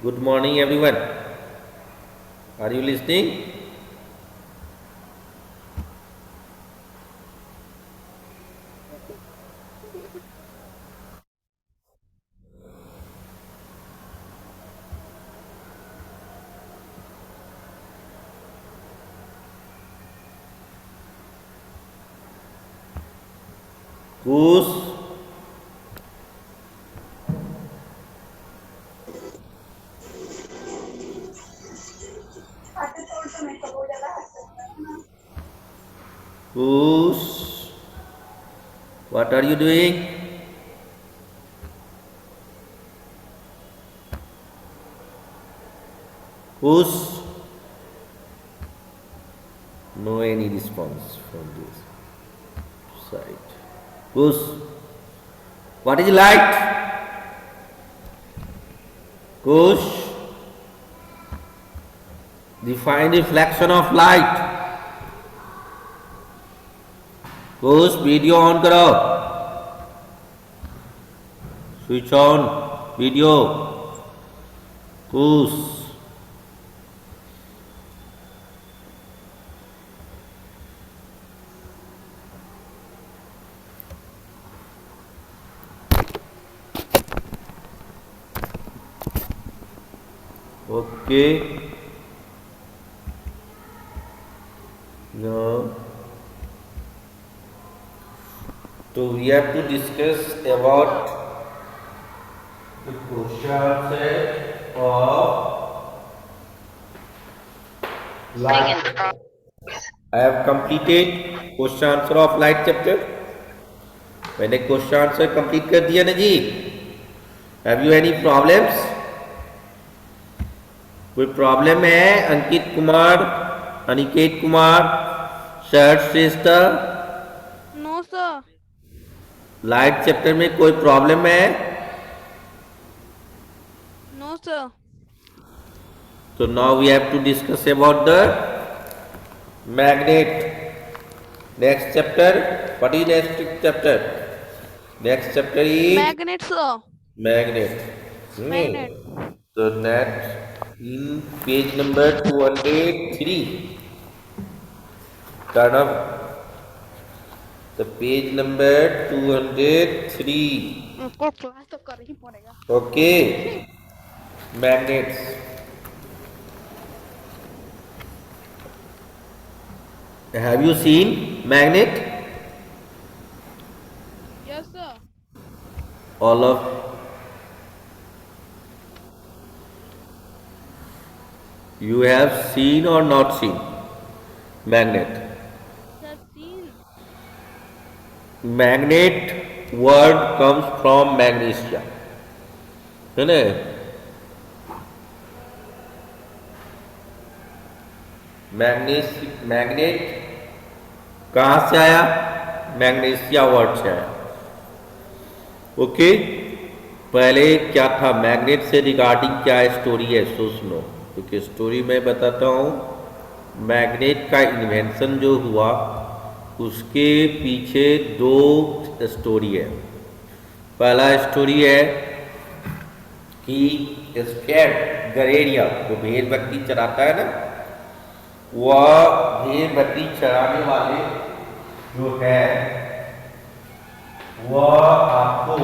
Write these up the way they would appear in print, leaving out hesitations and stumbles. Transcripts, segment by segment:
Good morning, everyone. Are you listening? Goose, goose, what are you doing? Goose, no any response from this side. Goose, what is light? Goose, define reflection of light. Goose, video on करो. Switch on video. Goose. Okay. Now, so we have to discuss about the question set of light. I have completed question answer of light chapter. मैंने question answer complete कर दिया ना जी. Have you any problems? कोई problem है? अंकित कुमार, अनिकेत कुमार, शरद श्रेष्ठ, no sir. Light chapter में कोई प्रॉब्लम है? No sir. So now we have to discuss about the magnet. Next chapter. What is next chapter? Next chapter is magnet sir. magnet. Magnet. So next in page number 203. Turn up the page number 203. आपको class तो कर ही पड़ेगा. Okay. Magnets. Have you seen magnet? Yes sir. All of you have seen or not seen magnet? Sir seen. Magnet word comes from magnesia, है ना? Magnet कहाँ से आया? Magnesia word से आया. ओके. पहले क्या था? मैग्नेट से रिगार्डिंग क्या स्टोरी है सो सुनो, क्योंकि स्टोरी मैं बताता हूँ. मैग्नेट का इन्वेंशन जो हुआ उसके पीछे दो स्टोरी है. पहला स्टोरी है कि स्फेयर गरेरिया जो भेड़ बकरी चराता है ना, वह भेड़ बकरी चराने वाले जो है वह आपको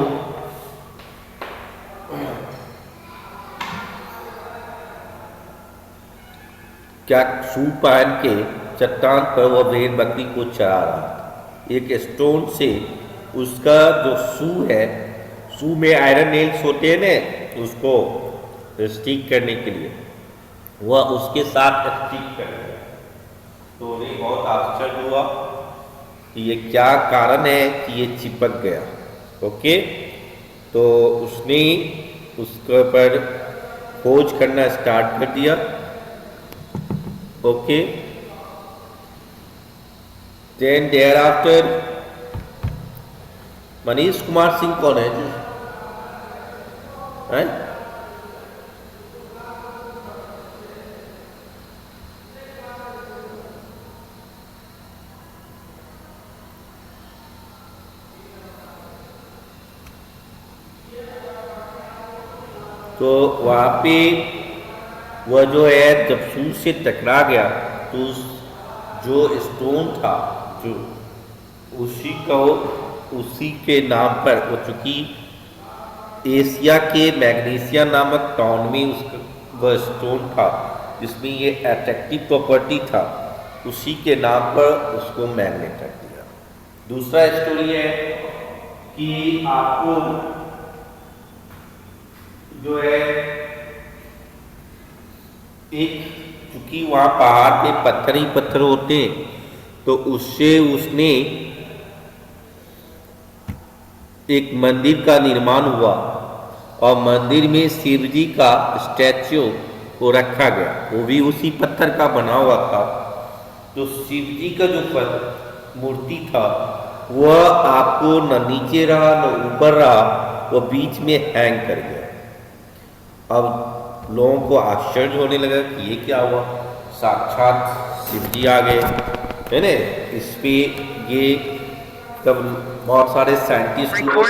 क्या शू पहन के चट्टान पर वह भेड़ बकरी को चरा रहा था. एक स्टोन से उसका जो शू है, शू में आयरन नेल्स होते हैं ना, उसको स्टिक करने के लिए वह उसके साथ स्टिक कर दिया. तो उन्हें बहुत आश्चर्य हुआ कि ये क्या कारण है कि ये चिपक गया. ओके. तो उसने उसके पर खोज करना स्टार्ट कर दिया. Okay. Then thereafter Manish Kumar Singh कौन है जी? हैं? तो वहाँ पे वह जो है जब सूर्य से टकरा गया तो जो स्टोन था जो उसी को उसी के नाम पर वो चूंकि एशिया के मैग्नीशिया नामक टाउन में उसका वह स्टोन था जिसमें ये अट्रैक्टिव प्रॉपर्टी था, उसी के नाम पर उसको मैग्नेट रख दिया। दूसरा स्टोरी है कि आपको जो है एक चूंकि वहाँ पहाड़ पे पत्थर ही पत्थर होते तो उससे उसने एक मंदिर का निर्माण हुआ और मंदिर में शिव जी का स्टैच्यू को रखा गया, वो भी उसी पत्थर का बना हुआ था। तो शिव जी का जो मूर्ति था वह आपको न नीचे रहा न ऊपर रहा, वह बीच में हैंग कर गया। अब लोगों को आश्चर्य होने लगा कि ये क्या हुआ, साक्षात शिव जी आ गए, है ना। इस पे ये तब बहुत सारे साइंटिस्ट लोग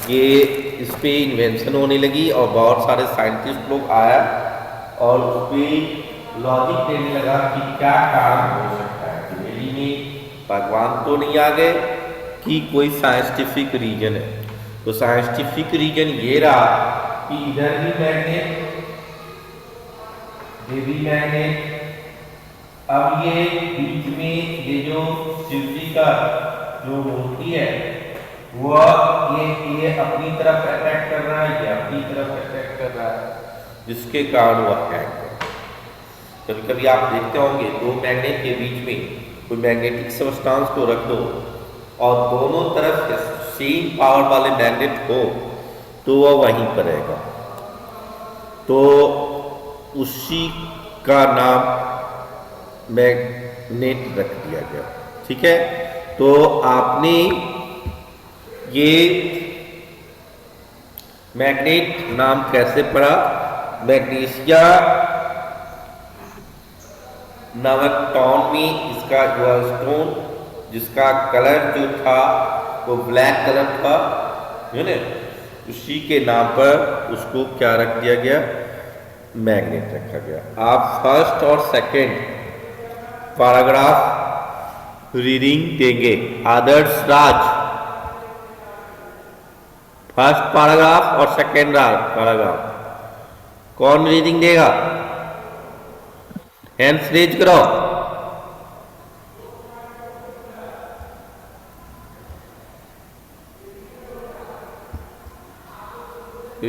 ये इस पे इन्वेंशन होने लगी और बहुत सारे साइंटिस्ट लोग आया और उस पर लॉजिक देने लगा कि क्या कारण हो सकता है कि दिल्ली में भगवान तो नहीं आ गए कि कोई साइंटिफिक रीजन है। तो साइंटिफिक रीजन ये रहा कि इधर भी मैग्नेट, ये भी मैग्नेट, अब ये बीच में ये जो शिव जी का जो मूर्ति है वह ये अपनी तरफ अटैक कर रहा है, ये अपनी तरफ अटैक कर रहा है, जिसके कारण वह हैंग कर। कभी कभी आप देखते होंगे दो मैग्नेट के बीच में कोई मैग्नेटिक सबस्टांस को रख दो और दोनों तरफ सेम पावर वाले मैग्नेट हो तो वह वहीं पर रहेगा। तो उसी का नाम मैग्नेट रख दिया गया। ठीक है, तो आपने ये मैग्नेट नाम कैसे पड़ा? मैग्नीशिया नामक टाउन में इसका जो स्टोन जिसका कलर जो था वो ब्लैक कलर था, है ना, उसी के नाम पर उसको क्या रख दिया गया? मैग्नेट रखा गया। आप फर्स्ट और सेकंड पैराग्राफ रीडिंग देंगे। आदर्श राज फर्स्ट पैराग्राफ और सेकंड पैराग्राफ कौन रीडिंग देगा? हैंड्स रेज करो।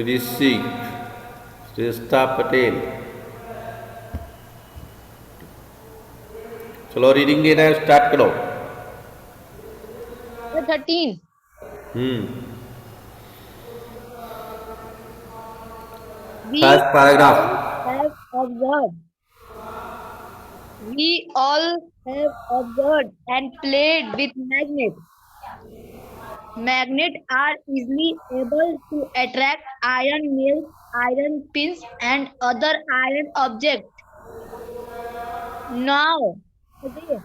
ऋषि श्रेष्ठा पटेल, चलो रीडिंग देना है, स्टार्ट करो। 13. We first paragraph. have observed. We all have observed and played with magnets. Magnets are easily able to attract iron nails, iron pins, and other iron objects. Now, today,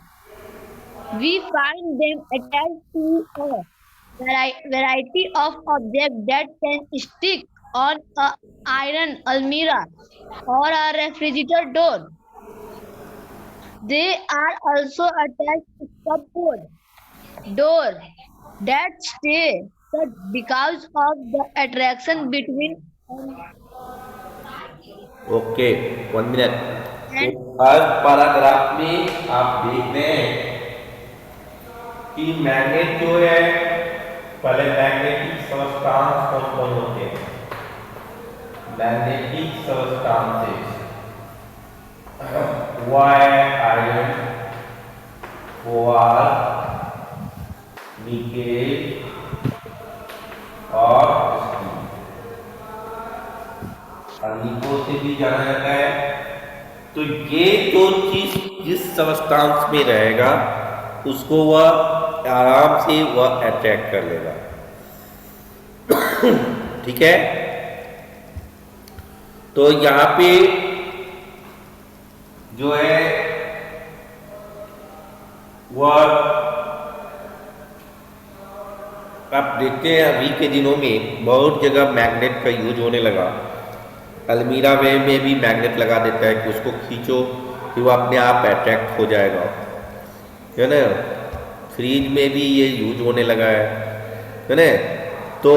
we find them attached to a variety of objects that can stick on an iron almirah or a refrigerator door. They are also attached to cupboard door that stay shut because of the attraction between okay, 1 minute. तो and first paragraph में आप देख रहे हैं कि magnet जो है, पहले मैग्नेटिक सबस्टांस कौन कौन होते हैं? Magnetic substances wire, iron, cobalt, nickel और निको से भी जाना जाता है। तो ये जो चीज जिस सबस्टांस में रहेगा उसको वह आराम से वह अट्रैक्ट कर लेगा। ठीक है, तो यहाँ पे जो है वह आप देखते हैं अभी के दिनों में बहुत जगह मैग्नेट का यूज होने लगा। अलमीरा में भी मैग्नेट लगा देता है कि उसको खींचो कि वो अपने आप अट्रैक्ट हो जाएगा, है ना। फ्रिज में भी ये यूज होने लगा है ना। तो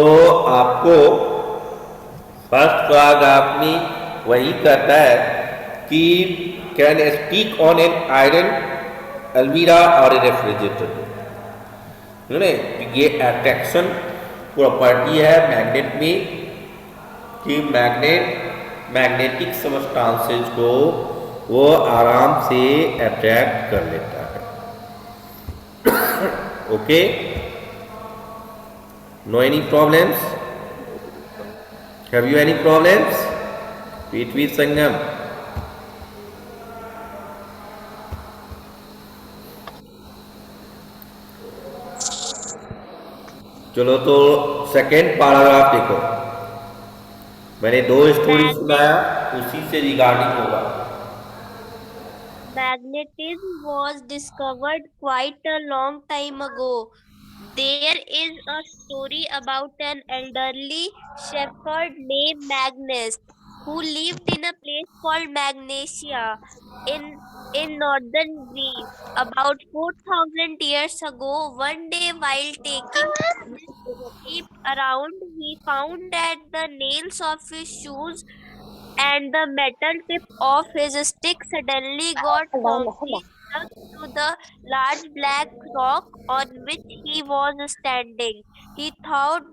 आपको फर्स्ट पैराग्राफ में वही कहता है कि can stick on an iron अलमीरा और रेफ्रिजरेटर, है ना। ये अट्रैक्शन प्रॉपर्टी है मैग्नेट में कि मैग्नेटिक सबस्टांसेस को वो आराम से अट्रैक्ट कर लेता है। Okay, no any problems? Have you any problems? Prithvi Sangam, चलो तो सेकेंड पैराग्राफ देखो। मैंने दो स्टोरी Magnet सुनाया, उसी से रिगार्डिंग होगा। magnetism was discovered quite a long time ago. There is a story about an elderly shepherd named Magnus who lived in a place called Magnesia in northern Greece. About 4,000 years ago, one day while taking his sheep around, he found that the nails of his shoes and the metal tip of his stick suddenly got firmly stuck to the large black rock on which he was standing. He thought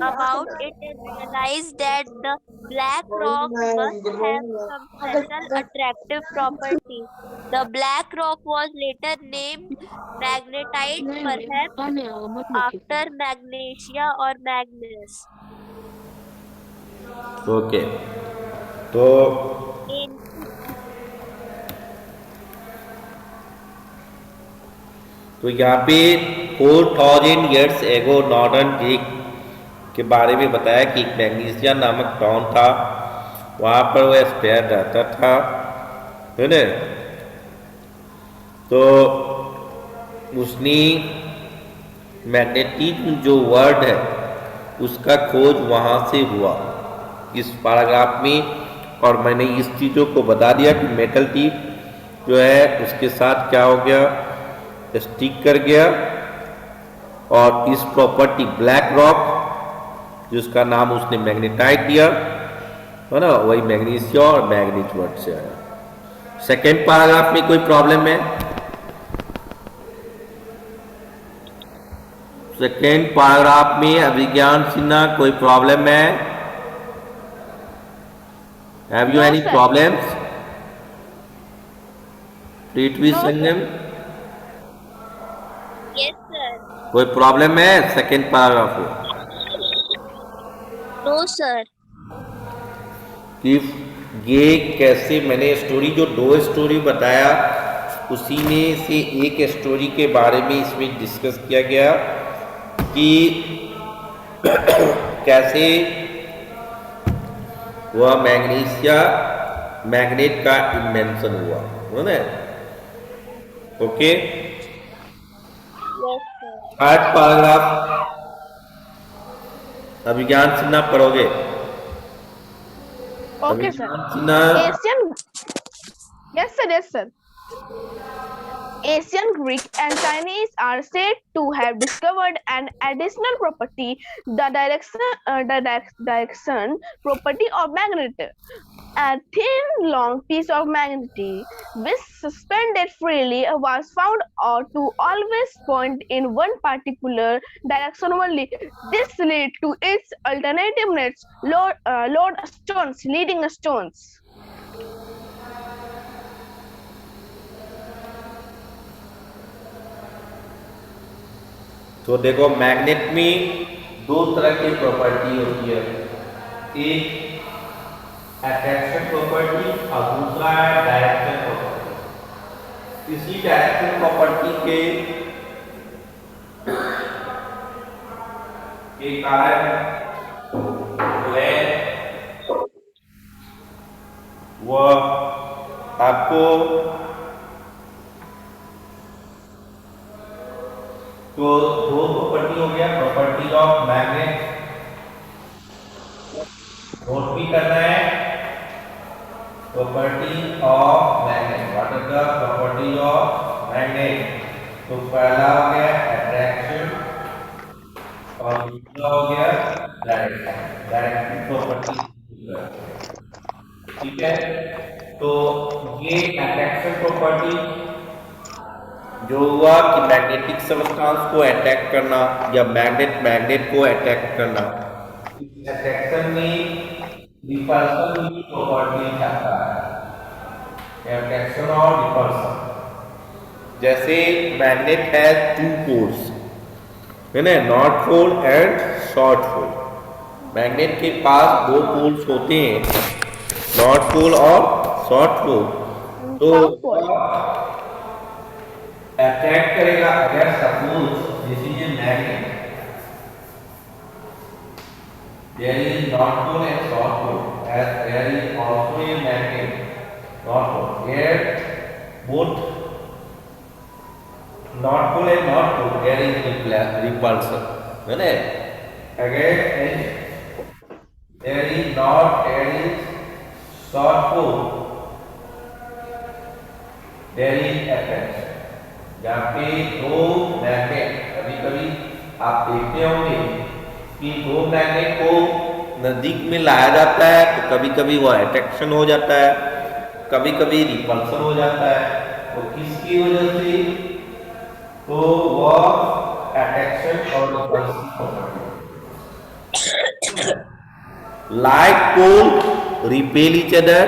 about it and realized that the black rock must have some special attractive property. The black rock was later named magnetite, perhaps after magnesia or Magnus. Okay, तो In यहाँ पे 4000 years ago northern Greek के बारे में बताया कि एक मैग्नीसिया नामक टाउन था, वहाँ पर वह स्पेयर रहता था, है ना। तो उसने मैग्नेटिज्म जो वर्ड है उसका खोज वहाँ से हुआ इस पैराग्राफ में। और मैंने इस चीज़ों को बता दिया कि मेटल टिप जो है उसके साथ क्या हो गया, स्टिक कर गया। और इस प्रॉपर्टी ब्लैक रॉक जिसका नाम उसने मैग्नेटाइट दिया, है ना, वही मैग्नीशिया और मैग्नीज वर्ड से आया। सेकेंड पैराग्राफ में कोई प्रॉब्लम है? सेकेंड पैराग्राफ में अभिज्ञान सिन्हा कोई प्रॉब्लम है? Have you No, any sir. Problems? Prithvi No, sir. Sangam, yes, sir. कोई प्रॉब्लम है सेकेंड पैराग्राफ में? No, sir. कि ये कैसे, मैंने स्टोरी जो दो स्टोरी बताया उसी में से एक स्टोरी के बारे में इसमें डिस्कस किया गया कि कैसे वह मैग्नीशिया मैग्नेट का इन्वेंशन हुआ, है ना। Okay, Yes, sir. Third paragraph Abhigyan Sinha पढ़ोगे? Okay, sir. Abhijnana Sinha, Asian. Yes, sir. Yes, sir. Asian Greek and Chinese are said to have discovered an additional property, the direction property of magnet. A thin, long piece of magnet which suspended freely was found to always point in one particular direction only. This led to its alternative nets, load stones, leading stones. तो देखो magnet में दो तरह की property होती है, एक attraction property और दूसरा है डायरेक्शन प्रॉपर्टी। इसी डायरेक्शन प्रॉपर्टी के कारण जो है वह आपको तो दो प्रॉपर्टी हो गया, प्रॉपर्टी ऑफ मैग्नेट नोट भी करना है। Property of magnet, what is the property of magnet? तो पहला हो गया अट्रैक्शन और दूसरा हो गया डायरेक्शन, डायरेक्टिव प्रॉपर्टी। ठीक है, तो ये अट्रैक्शन प्रॉपर्टी जो हुआ कि मैग्नेटिक सब्सटेंस को अटैक करना या मैग्नेट मैग्नेट को अटैक करना, इस अट्रैक्शन में रिपल्सन की प्रॉपर्टी आता है, अट्रैक्शन और रिपल्सन। जैसे मैग्नेट है टू पोल्स, है ना, north pole and south pole. Magnet के पास दो पोल्स होते हैं, नॉर्थ पोल और साउथ पोल। तो अटैक करेगा अगर suppose this is a magnet, there is north pole and south pole, as there is also a magnet north pole, there both north pole and north pole there is repulsion, है ना। अगर there is north, there is south pole, there is attraction. जहाँ पे दो magnet, कभी कभी आप देखते होंगे कि दो मैग्नेट को नजदीक में लाया जाता है तो कभी कभी वो अट्रैक्शन हो जाता है, कभी कभी रिपल्सन हो जाता है। तो किसकी वजह से? तो वह अट्रैक्शन और repulsion property. Like pole repel each other,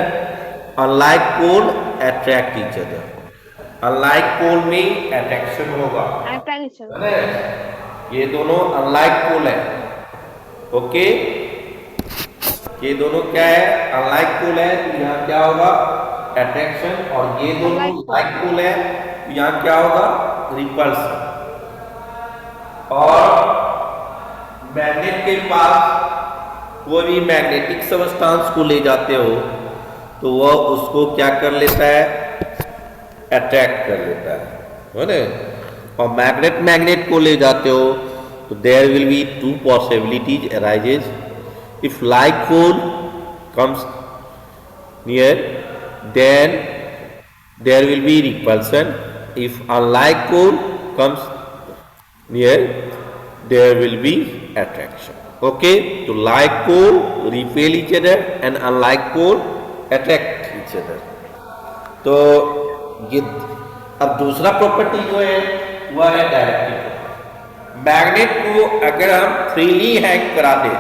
unlike pole attract each other. Unlike pole में अट्रैक्शन होगा, है? ये दोनों अनलाइक पोल है, ओके। ये दोनों क्या है? अनलाइक पोल है, तो यहाँ क्या होगा? अट्रैक्शन। और ये दोनों लाइक पोल है, तो यहाँ क्या होगा? रिपल्सन। और मैग्नेट के पास कोई भी मैग्नेटिक सब्सटेंस को ले जाते हो तो वह उसको क्या कर लेता है? अट्रैक्ट कर लेता है ना। और मैग्नेट मैग्नेट को ले जाते हो तो there will be two possibilities arises. If like pole comes near then there will be repulsion, if unlike pole comes near there will be attraction, okay. तो like pole repel each other and unlike pole attract each other. तो ये अब दूसरा property जो है वह है directive. Magnet को अगर हम फ्रीली हैंग करा दें,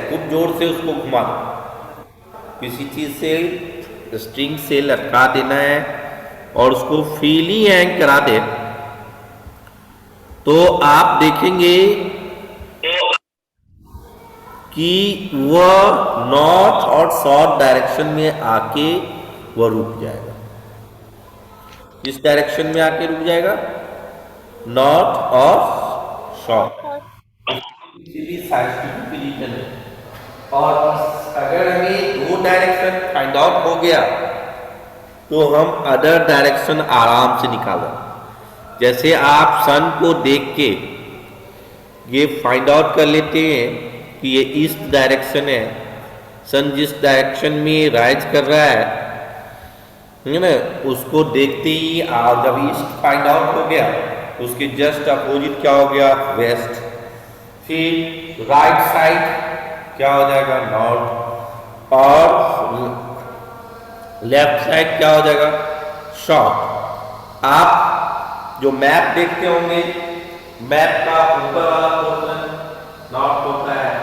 खूब जोर से उसको घुमा दो, किसी चीज से स्ट्रिंग से लटका देना है और उसको फ्रीली हैंग करा दे, तो आप देखेंगे कि वह नॉर्थ और साउथ डायरेक्शन में आके वह रुक जाएगा। किस डायरेक्शन में आके रुक जाएगा? नॉर्थ और साउथ, किसी भी साइंटिफिक पोजीशन है। और अगर हमें दो डायरेक्शन फाइंड आउट हो गया तो हम अदर डायरेक्शन आराम से निकालें। जैसे आप सन को देख के ये फाइंड आउट कर लेते हैं कि ये ईस्ट डायरेक्शन है, सन जिस डायरेक्शन में राइज कर रहा है ना, उसको देखते ही जब ईस्ट फाइंड आउट हो गया उसके जस्ट अपोजिट क्या हो गया? वेस्ट। फिर राइट साइड क्या हो जाएगा? नॉर्थ। और लेफ्ट साइड क्या हो जाएगा? साउथ। आप जो मैप देखते होंगे, मैप का ऊपर वाला पोर्शन नॉर्थ होता है,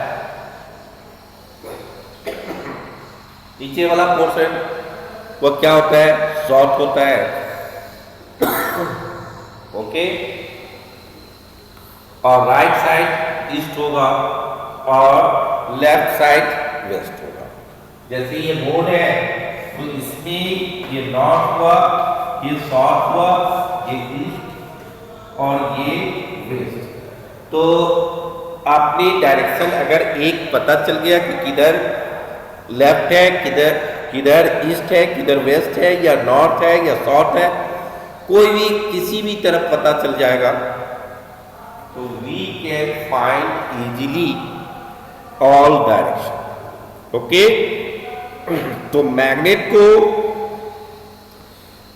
नीचे वाला पोर्शन वो क्या होता है? साउथ होता है, ओके। और राइट साइड ईस्ट होगा और लेफ्ट साइड वेस्ट होगा। जैसे ये बोर्ड है तो इसमें ये नॉर्थ हुआ, ये साउथ हुआ, ये ईस्ट और ये वेस्ट। तो आपने डायरेक्शन अगर एक पता चल गया कि किधर लेफ्ट है, किधर ईस्ट है, किधर वेस्ट है, या नॉर्थ है या साउथ है, कोई भी किसी भी तरफ पता चल जाएगा, तो we can find easily all direction. Okay, तो मैग्नेट को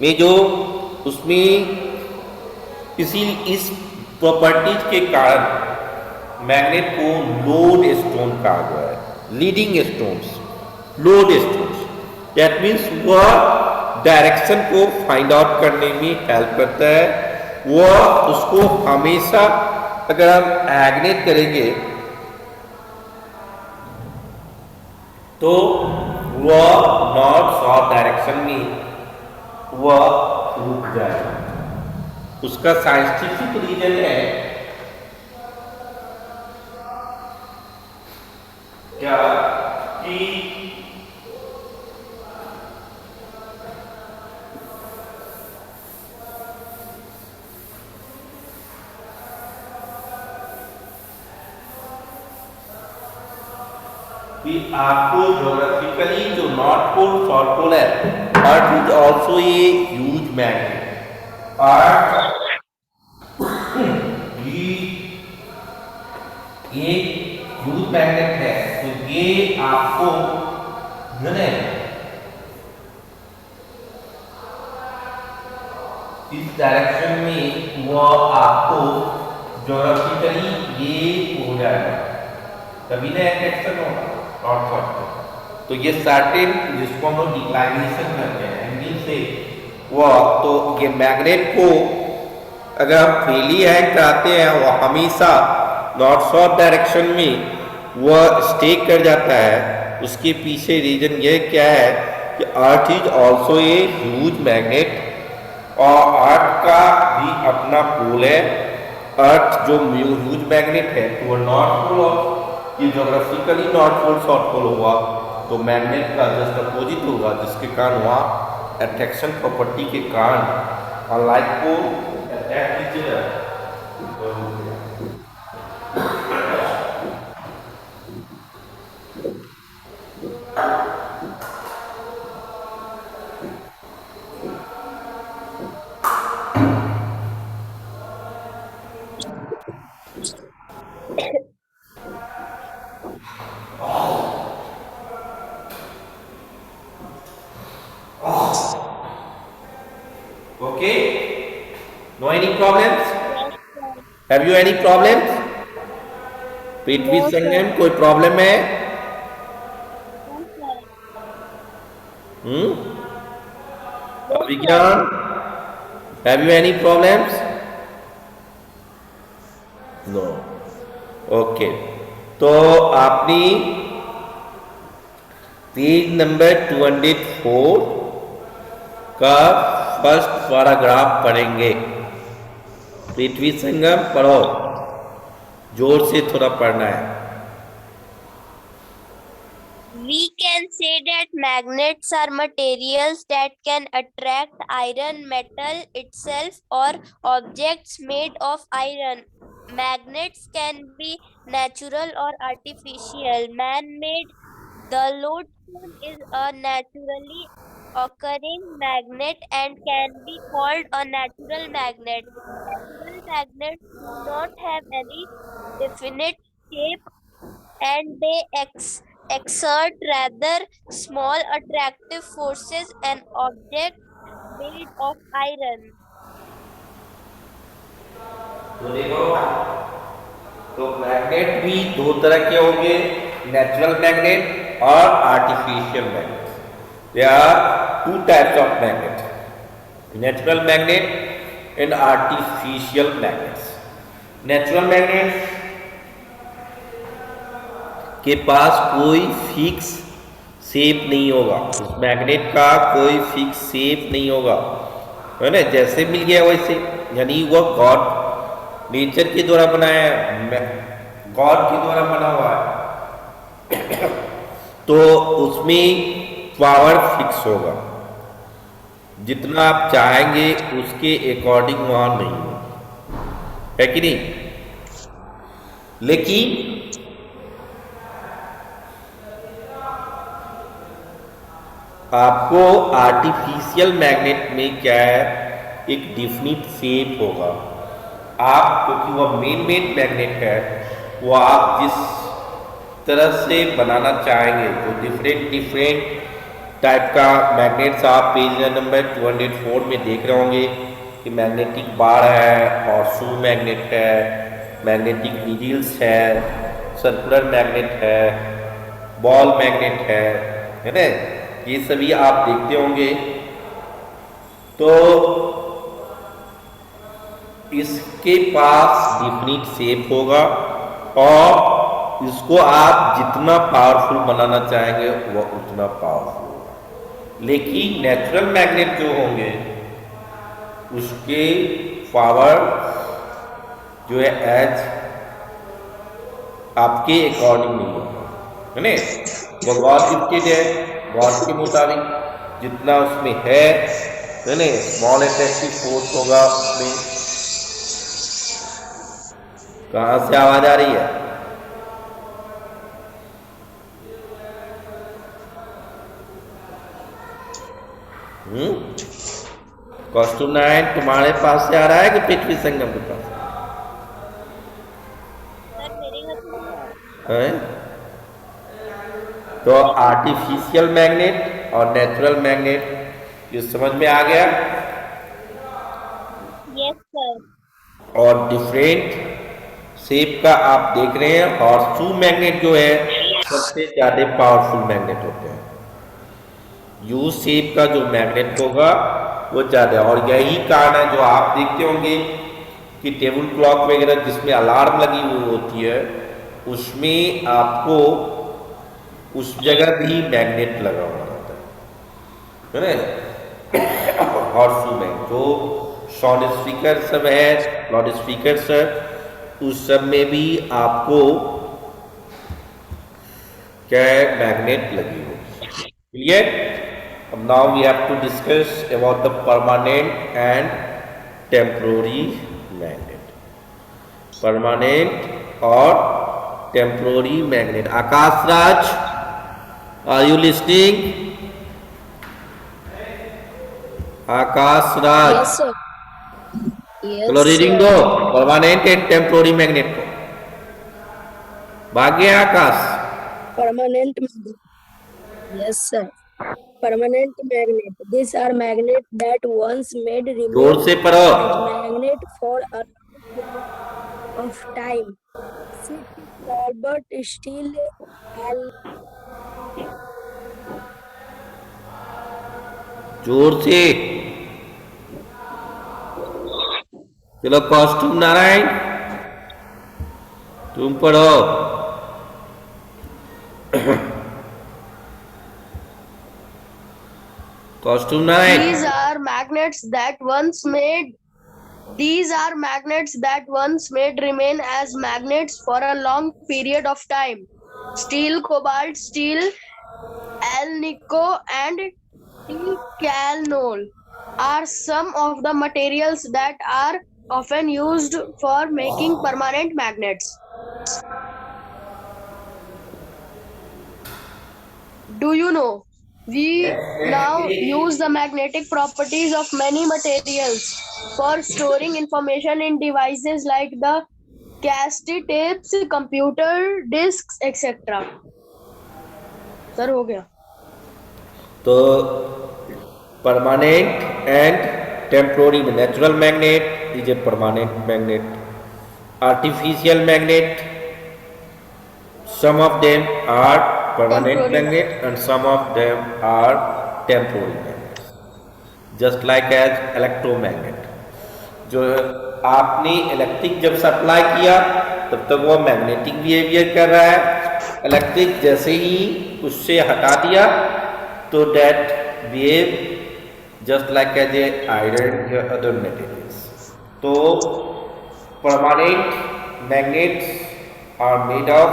में जो उसमें इस प्रॉपर्टीज के कारण मैग्नेट को लोड स्टोन कहा गया है, leading stones, load stones. That means वह डायरेक्शन को फाइंड आउट करने में हेल्प करता है। वह उसको हमेशा अगर हम मैग्नेट करेंगे तो वह नॉर्थ साउथ डायरेक्शन में वह रुक जाएगा। उसका साइंटिफिक रीजन है क्या कि आपको ज्योग्राफिकली जो नॉर्थ पोल साउथ पोल है, earth is also a huge magnet. Earth ये ह्यूज मैग्नेट है, तो ये आपको इस डायरेक्शन में वह आपको ज्योग्राफिकली ये हो जाएगा, तभी ना एक्शन होगा नॉर्थ साउथ। तो ये सर्टेन जिसको हम लोग डिक्लाइनेशन करते हैं एंगल से वह, तो ये मैग्नेट को अगर हम फ्रीली हैंग कराते हैं वह हमेशा नॉर्थ साउथ डायरेक्शन में वह स्टे कर जाता है। उसके पीछे रीजन ये क्या है कि अर्थ is also a huge magnet, और अर्थ का भी अपना पोल है। अर्थ जो ह्यूज मैग्नेट है तो वह नॉर्थ पोल, और ये geographically north pole south pole हुआ, तो मैग्नेट का जस्ट अपोजिट होगा, जिसके कारण वहाँ अट्रैक्शन प्रॉपर्टी के कारण अनलाइक पोल अट्रैक्ट कीजिएगा। Okay, no any problems? Have you any problems? पृथ्वी संगम कोई प्रॉब्लम है? अभिज्ञान, have you any problems? No. Okay. तो आपने पेज नंबर 204 का फर्स्ट पैराग्राफ पढ़ेंगे। पृथ्वी संगम पढ़ो, जोर से थोड़ा पढ़ना है। We can say that magnets are materials that can attract iron, metal itself, or objects made of iron. Magnets can be natural or artificial, man-made. The lodestone is a naturally occurring magnet and can be called a natural magnet. Natural magnets do not have any definite shape and they exert rather small attractive forces on objects made of iron. तो देखो, तो magnet भी दो तरह के होंगे, natural magnet और artificial magnet. There are two types of magnet, natural magnet and artificial magnets. Natural magnets के पास कोई फिक्स शेप नहीं होगा, उस मैग्नेट का कोई फिक्स शेप नहीं होगा, है ना, जैसे मिल गया वैसे, यानी वह गॉड नेचर के द्वारा बनाया है, गॉड के द्वारा बना हुआ है। तो उसमें पावर फिक्स होगा, जितना आप चाहेंगे उसके अकॉर्डिंग वहां नहीं होगा, है कि नहीं। लेकिन आपको आर्टिफिशियल मैग्नेट में क्या है एक डिफिनिट शेप होगा। आप क्योंकि वह मेन मैग्नेट है, वो आप जिस तरह से बनाना चाहेंगे, जो डिफरेंट टाइप का मैग्नेट्स आप पेज नंबर 204 में देख रहे होंगे कि मैग्नेटिक बार है, हॉर्सशू मैग्नेट है, मैग्नेटिक नीडल्स है, सर्कुलर मैग्नेट है, बॉल मैग्नेट है ना, ये सभी आप देखते होंगे। तो इसके पास डिफिनिट शेप होगा और इसको आप जितना पावरफुल बनाना चाहेंगे वह उतना पावरफुल होगा। लेकिन नेचुरल मैग्नेट जो होंगे उसके पावर जो है एज आपके अकॉर्डिंग नहीं होगा, है ना। वो गॉड गिफ्टेड है, गॉड के मुताबिक जितना उसमें है ना, स्मॉल अट्रैक्टिव फोर्स होगा उसमें। कहाँ से आवाज आ रही है? कॉस्ट्यूम 9 तुम्हारे पास से आ रहा है कि पृथ्वी संगम के पास? सर मेरे घर से नहीं आ रहा। है? तो आर्टिफिशियल मैग्नेट और नेचुरल मैग्नेट ये समझ में आ गया। Yes sir. और डिफरेंट शेप का आप देख रहे हैं। हॉर्सशू मैग्नेट जो है सबसे ज्यादा पावरफुल मैग्नेट होते हैं। यू शेप का जो मैग्नेट होगा वो ज्यादा, और यही कारण है जो आप देखते होंगे कि टेबल क्लॉक वगैरह जिसमें अलार्म लगी हुई होती है उसमें आपको उस जगह भी मैग्नेट लगा हुआ रहता है ना। हॉर्सशू में जो साउंड स्पीकर सब है, लाउड स्पीकर सब, उस सब में भी आपको क्या है, मैग्नेट लगी हो। क्लियर? अब now we have to discuss about the permanent and temporary magnet. Permanent और temporary magnet. Akash Raj, are you listening? Akash Raj, Yes, sir. Yes, चलो रीडिंग sir. दो परमानेंट एंड टेम्पोररी मैग्नेट को। भाग्य आकाश। Permanent magnet. Yes, sir. Permanent magnet. These are magnets that once made जोर remain से पढ़ो। as magnet for a long of time. See, Albert Steel and जोर से। चलो costume Narayan तुम पढ़ो। Costume Narayan. These are magnets that once made remain as magnets for a long period of time. Steel, cobalt, steel, alnico, and ticanol are some of the materials that are often used for making permanent magnets. Do you know? We now use the magnetic properties of many materials for storing information in devices like the cassette tapes, computer disks, etc. Sir हो गया। तो permanent and temporary में natural magnet is a permanent magnet, artificial magnet some of them are permanent Temporary. magnet and some of them are temporary magnets, just like as electromagnet। जो आपने electric जब supply किया तब तक वो magnetic behaviour कर रहा है। इलेक्ट्रिक जैसे ही उससे हटा दिया तो that behave just like as a iron या अदर मटेरियल्स। तो permanent magnets are made of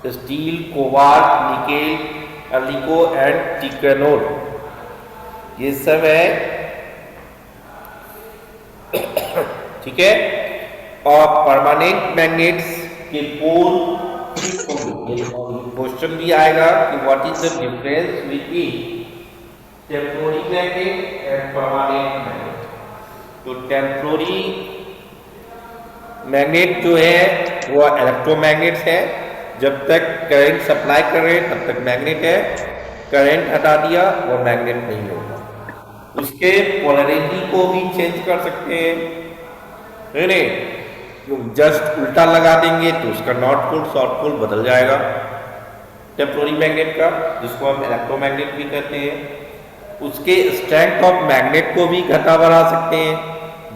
steel, cobalt, nickel, alnico and ticonal, ये सब है। ठीक है। और परमानेंट मैग्नेट्स के पोल क्वेश्चन भी आएगा कि what is the difference between temporary magnet and permanent magnet. तो टेम्पोररी मैग्नेट जो है वो इलेक्ट्रोमैग्नेट है। जब तक करंट सप्लाई कर रहे हैं तब तक मैग्नेट है, करंट हटा दिया वो मैग्नेट नहीं होगा। उसके पोलैरिटी को भी चेंज कर सकते हैं, नहीं जस्ट उल्टा लगा देंगे तो उसका नॉर्थ पोल साउथ पोल बदल जाएगा टेम्पोररी मैग्नेट का, जिसको हम इलेक्ट्रोमैग्नेट भी कहते हैं। उसके स्ट्रेंथ ऑफ मैग्नेट को भी घटा बढ़ा सकते हैं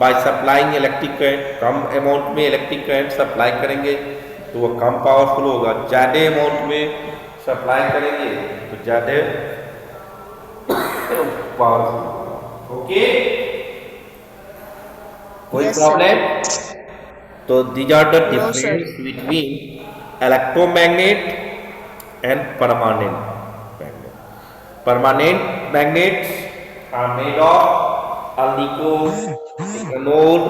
by supplying electric current. Come amount में इलेक्ट्रिक करंट सप्लाई करेंगे तो वो कम पावरफुल होगा, ज़्यादा अमाउंट में सप्लाई करेंगे तो ज़्यादा पावरफुल। ओके, कोई Yes, sir. प्रॉब्लम? तो these are the No, sir. Difference between electromagnet and permanent magnet. Permanent magnets are made of alnico, anode,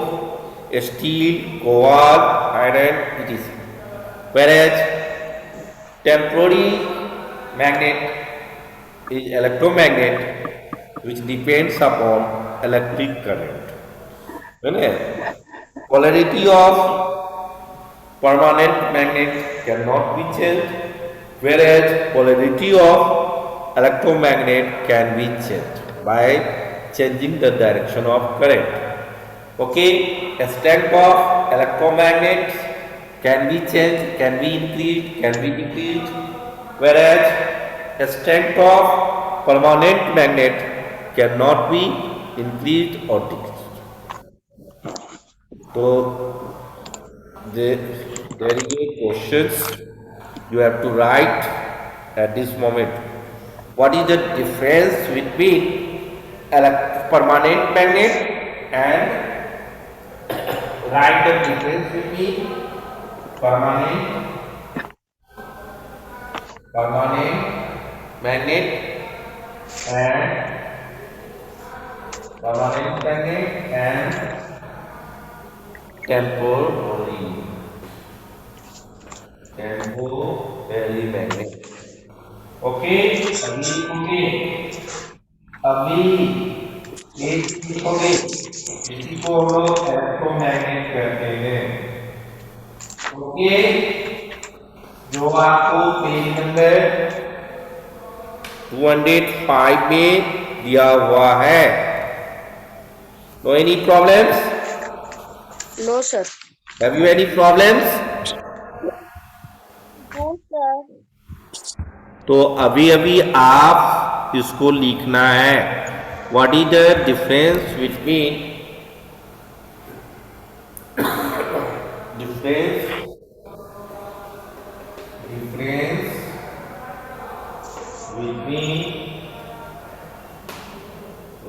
steel, cobalt, iron, etc. Whereas temporary magnet is electromagnet which depends upon electric current. Polarity of permanent magnet cannot be changed, whereas polarity of electromagnet can be changed by changing the direction of current. Okay, strength of electromagnets can be changed, can be increased, can be decreased, whereas strength of permanent magnet cannot be increased or decreased. So there is a questions you have to write at this moment. What is the difference between permanent magnet and write the difference between permanent magnet and temporary magnet. Okay, अभी एक लिखोगे, इसी को हम लोग electromagnet कहते हैं। Okay, जो आपको पेज नंबर 205 में दिया हुआ है। No any problems? No, sir. Have you any problems? No, sir. तो अभी अभी आप इसको लिखना है। What is the difference between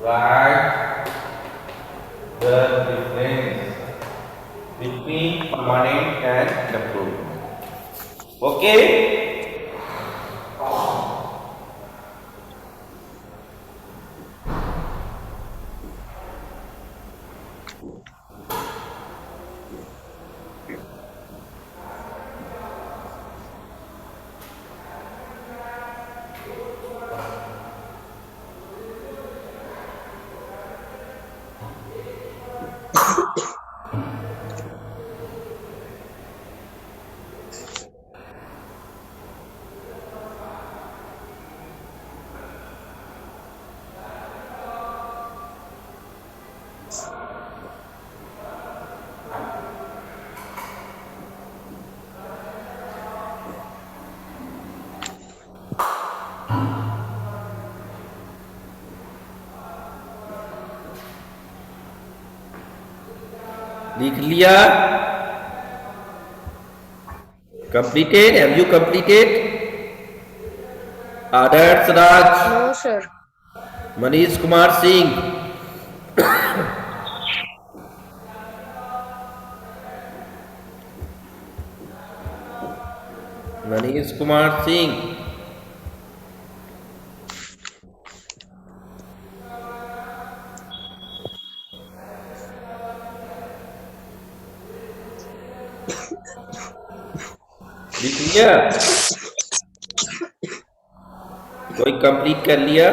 write the difference between permanent and temporary. Okay. लिख लिया? Completed? Have you completed? Adarsh Raj, No, sir. Manish Kumar Singh, Manish Kumar Singh, लिख लिया? कोई कंप्लीट कर लिया?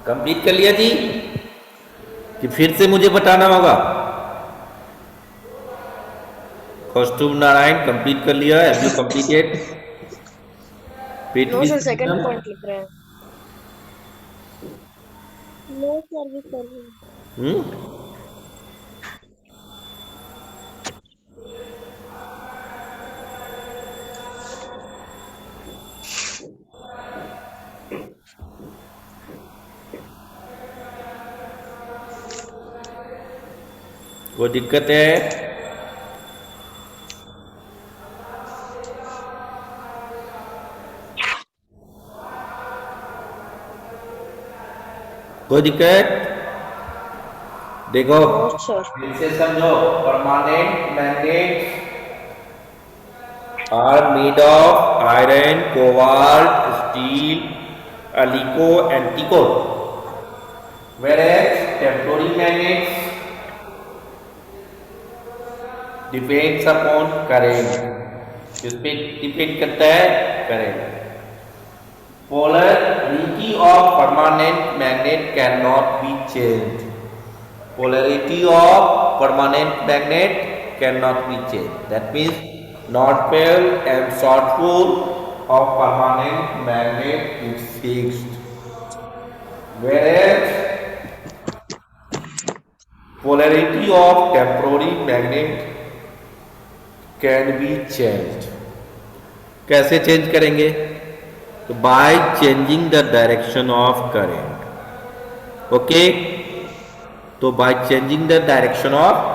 कंप्लीट कर लिया जी कि फिर से मुझे बताना होगा? कौस्तुभ नारायण कंप्लीट कर लिया? Have you completed? No Prithvi sir, second system? Point लिख रहे हैं. नो सर्विस सर्विस हम्म, कोई दिक्कत है? कोई दिक्कत? देखो नो सर. फिर से समझो, permanent magnets are made of iron, cobalt, steel, alico and tico, whereas temporary magnets depends upon current. किस पे डिपेंड करता है? Current. Polarity of permanent magnet cannot be changed. Polarity of permanent magnet cannot be changed. That means north pole and south pole of permanent magnet is fixed, whereas polarity of temporary magnet can be changed. कैसे change करेंगे? तो by changing the direction of current. Okay, तो by changing the direction of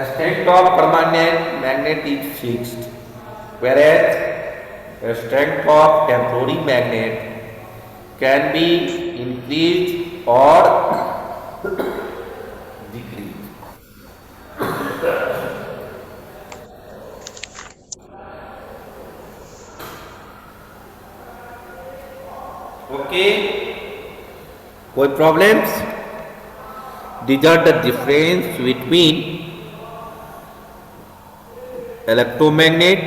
strength of permanent magnet is fixed, whereas the strength of temporary magnet can be increased or decreased. Okay, कोई problems? These are the difference between electromagnet